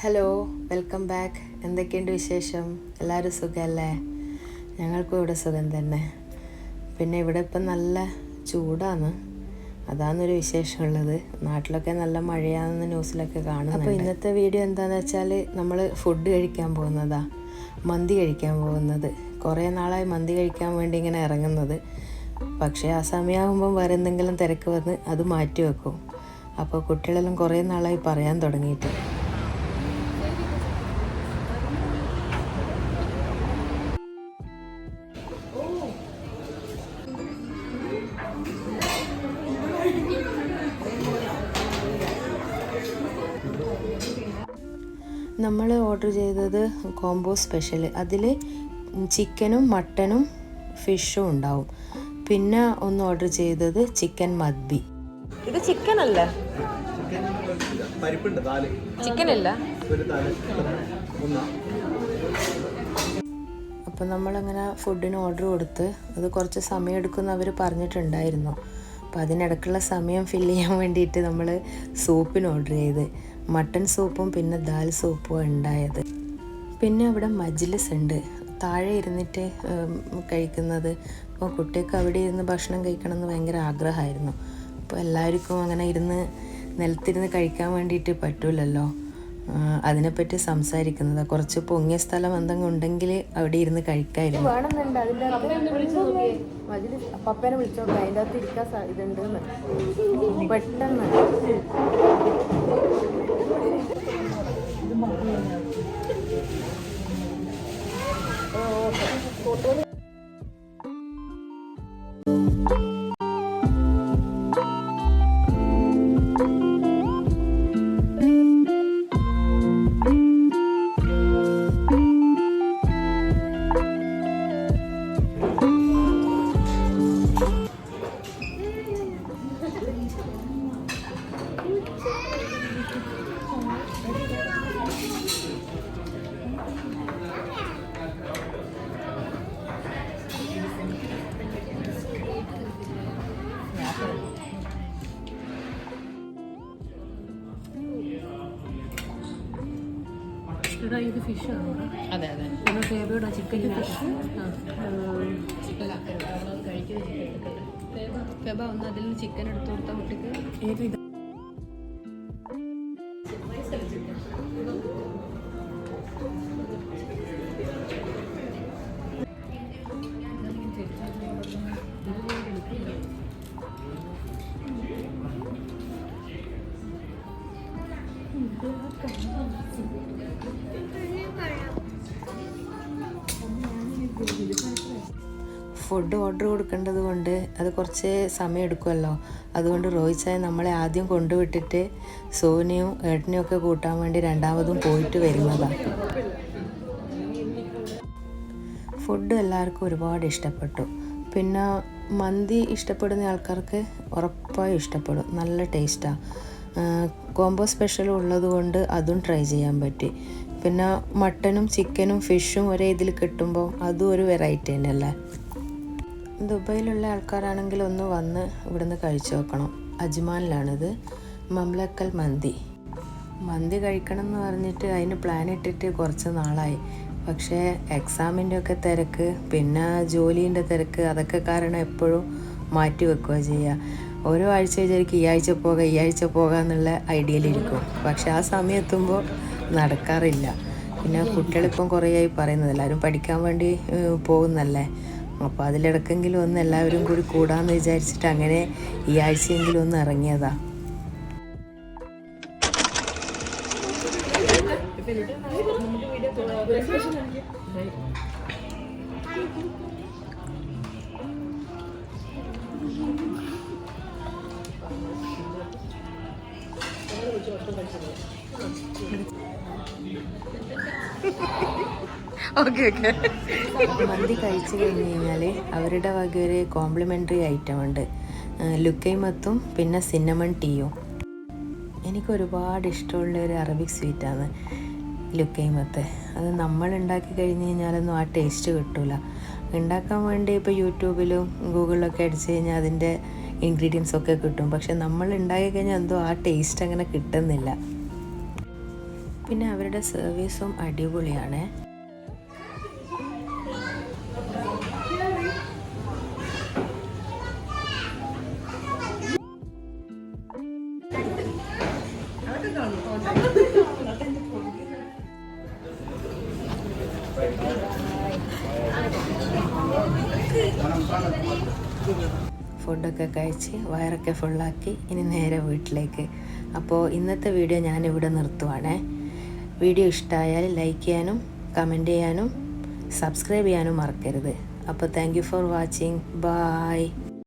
Hello, welcome back. എന്തൊക്കെയുണ്ട് വിശേഷം? എല്ലാവരും സുഖമല്ലേ? ഞങ്ങൾക്കും ഇവിടെ സുഖം തന്നെ. പിന്നെ ഇവിടെ ഇപ്പം നല്ല ചൂടാണ്, അതാണെന്നൊരു വിശേഷമുള്ളത്. നാട്ടിലൊക്കെ നല്ല മഴയാണെന്ന് ന്യൂസിലൊക്കെ കാണും. അപ്പോൾ ഇന്നത്തെ വീഡിയോ എന്താണെന്ന് വെച്ചാൽ നമ്മൾ ഫുഡ് കഴിക്കാൻ പോകുന്നതാണ്, മന്തി കഴിക്കാൻ പോകുന്നത്. കുറേ നാളായി മന്തി കഴിക്കാൻ വേണ്ടി ഇങ്ങനെ ഇറങ്ങുന്നത്. പക്ഷേ ആ സമയമാകുമ്പം വേറെ എന്തെങ്കിലും തിരക്ക് വന്ന് അത് മാറ്റി വെക്കും. അപ്പോൾ കുട്ടികളെല്ലാം കുറേ നാളായി പറയാൻ തുടങ്ങിയിട്ട്. നമ്മൾ ഓർഡർ ചെയ്തത് കോംബോ സ്പെഷ്യൽ. അതിൽ ചിക്കനും മട്ടനും ഫിഷും ഉണ്ടാവും. പിന്നെ ഒന്ന് ഓർഡർ ചെയ്തത് ചിക്കൻ മദ്ബി. ഇത് ചിക്കൻ അല്ലേ? ചിക്കൻ അല്ല. അപ്പം നമ്മളങ്ങനെ ഫുഡിന് ഓർഡർ കൊടുത്ത് അത് കുറച്ച് സമയം എടുക്കുമെന്ന് അവർ പറഞ്ഞിട്ടുണ്ടായിരുന്നു. അപ്പോൾ അതിനിടയ്ക്കുള്ള സമയം ഫില്ല് ചെയ്യാൻ വേണ്ടിയിട്ട് നമ്മൾ സൂപ്പിന് ഓർഡർ ചെയ്ത്. മട്ടൻ സൂപ്പും പിന്നെ ദാൽ സൂപ്പും ഉണ്ടായത്. പിന്നെ അവിടെ മജ്ലിസ് ഉണ്ട്, താഴെ ഇരുന്നിട്ട് കഴിക്കുന്നത്. അപ്പോൾ കുട്ടികൾക്ക് അവിടെ ഇരുന്ന് ഭക്ഷണം കഴിക്കണമെന്ന് ഭയങ്കര ആഗ്രഹമായിരുന്നു. അപ്പോൾ എല്ലാവർക്കും അങ്ങനെ ഇരുന്ന് നിലത്തിരുന്ന് കഴിക്കാൻ വേണ്ടിയിട്ട് പറ്റൂലല്ലോ. അതിനെപ്പറ്റി സംസാരിക്കുന്നത്, കുറച്ച് പൊങ്ങിയ സ്ഥലം എന്തെങ്കിലും ഉണ്ടെങ്കിൽ അവിടെ ഇരുന്ന് കഴിക്കായിരുന്നു. വേണമെന്നുണ്ട് അതിൻ്റെ പപ്പേനെ വിളിച്ചോട്ടെ, അതിൻ്റെ അകത്ത് ഇരിക്കാൻ ഇതുണ്ട് പെട്ടെന്ന്. ഇത് ഫിഷാണോ? അതെ അതെ. നമ്മൾ favourite chicken fish. Chicken Feba ഒന്ന് അതിൽ നിന്ന് ചിക്കൻ എടുത്തു കൊടുത്താൽ കുട്ടിക്ക്. ഏത് ഇത്? ഫുഡ് ഓർഡർ കൊടുക്കേണ്ടത് കൊണ്ട് അത് കുറച്ച് സമയം എടുക്കുമല്ലോ. അതുകൊണ്ട് റോയിച്ചായ നമ്മളെ ആദ്യം കൊണ്ടുവിട്ടിട്ട് സോനിയും ഏട്ടനെയും ഒക്കെ കൂട്ടാൻ വേണ്ടി രണ്ടാമതും പോയിട്ട് വരുന്നതാണ്. ഫുഡ് എല്ലാവർക്കും ഒരുപാട് ഇഷ്ടപ്പെട്ടു. പിന്നെ മന്തി ഇഷ്ടപ്പെടുന്ന ആൾക്കാർക്ക് ഉറപ്പായും ഇഷ്ടപ്പെടും, നല്ല ടേസ്റ്റാണ്. കോംബോ സ്പെഷ്യൽ ഉള്ളത് കൊണ്ട് അതും ട്രൈ ചെയ്യാൻ പറ്റി. പിന്നെ മട്ടനും ചിക്കനും ഫിഷും ഒരേ ഇതിൽ കിട്ടുമ്പോൾ അതും ഒരു വെറൈറ്റി തന്നെയല്ലേ. ദുബൈയിലുള്ള ആൾക്കാരാണെങ്കിൽ ഒന്ന് വന്ന് ഇവിടുന്ന് കഴിച്ചു നോക്കണം. അജ്മാനിലാണിത്, മംലക്കൽ മന്തി കഴിക്കണം എന്ന് പറഞ്ഞിട്ട് അതിന് പ്ലാൻ ഇട്ടിട്ട് കുറച്ച് നാളായി. പക്ഷേ എക്സാമിൻ്റെ ഒക്കെ തിരക്ക്, പിന്നെ ജോലീൻ്റെ തിരക്ക്, അതൊക്കെ കാരണം എപ്പോഴും മാറ്റി വെക്കുക ചെയ്യുക. ഓരോ ആഴ്ച വിചാരിക്കും ഈ ആഴ്ച പോകാം എന്നുള്ള ഐഡിയയിലിരിക്കും. പക്ഷെ ആ സമയം എത്തുമ്പോൾ നടക്കാറില്ല. പിന്നെ കുട്ടികളിപ്പം കുറേയായി പറയുന്നത് എല്ലാവരും പഠിക്കാൻ വേണ്ടി പോകുന്നല്ലേ. അപ്പോൾ അതിലിടക്കെങ്കിലും ഒന്ന് എല്ലാവരും കൂടി കൂടാമെന്ന് വിചാരിച്ചിട്ട് അങ്ങനെ ഈ ആഴ്ചയെങ്കിലും ഒന്ന് ഇറങ്ങിയതാ. മന്തി കഴിച്ചു കഴിഞ്ഞ് കഴിഞ്ഞാൽ അവരുടെ വക ഒരു കോംപ്ലിമെൻ്ററി ഐറ്റം ഉണ്ട്, ലുക്കൈമത്തും പിന്നെ സിന്നമൺ ടീയും. എനിക്കൊരുപാട് ഇഷ്ടമുള്ള ഒരു അറബിക് സ്വീറ്റാണ് ലുക്കൈമത്ത്. അത് നമ്മൾ ഉണ്ടാക്കി കഴിഞ്ഞ് കഴിഞ്ഞാലൊന്നും ആ ടേസ്റ്റ് കിട്ടില്ല. ഉണ്ടാക്കാൻ വേണ്ടി ഇപ്പോൾ യൂട്യൂബിലും ഗൂഗിളിലൊക്കെ അടിച്ച് കഴിഞ്ഞാൽ അതിൻ്റെ ഇൻഗ്രീഡിയൻസ് ഒക്കെ കിട്ടും. പക്ഷെ നമ്മൾ ഉണ്ടാക്കി കഴിഞ്ഞാൽ എന്തോ ആ ടേസ്റ്റ് അങ്ങനെ കിട്ടുന്നില്ല. പിന്നെ അവരുടെ സർവീസും അടിപൊളിയാണ്. ഫുഡൊക്കെ കഴിച്ച് വയറൊക്കെ ഫുള്ളാക്കി ഇനി നേരെ വീട്ടിലേക്ക്. അപ്പോൾ ഇന്നത്തെ വീഡിയോ ഞാനിവിടെ നിർത്തുവാണേ. വീഡിയോ ഇഷ്ടമായാൽ ലൈക്ക് ചെയ്യാനും കമൻറ്റ് ചെയ്യാനും സബ്സ്ക്രൈബ് ചെയ്യാനും മറക്കരുത്. അപ്പോൾ thank you for watching. By.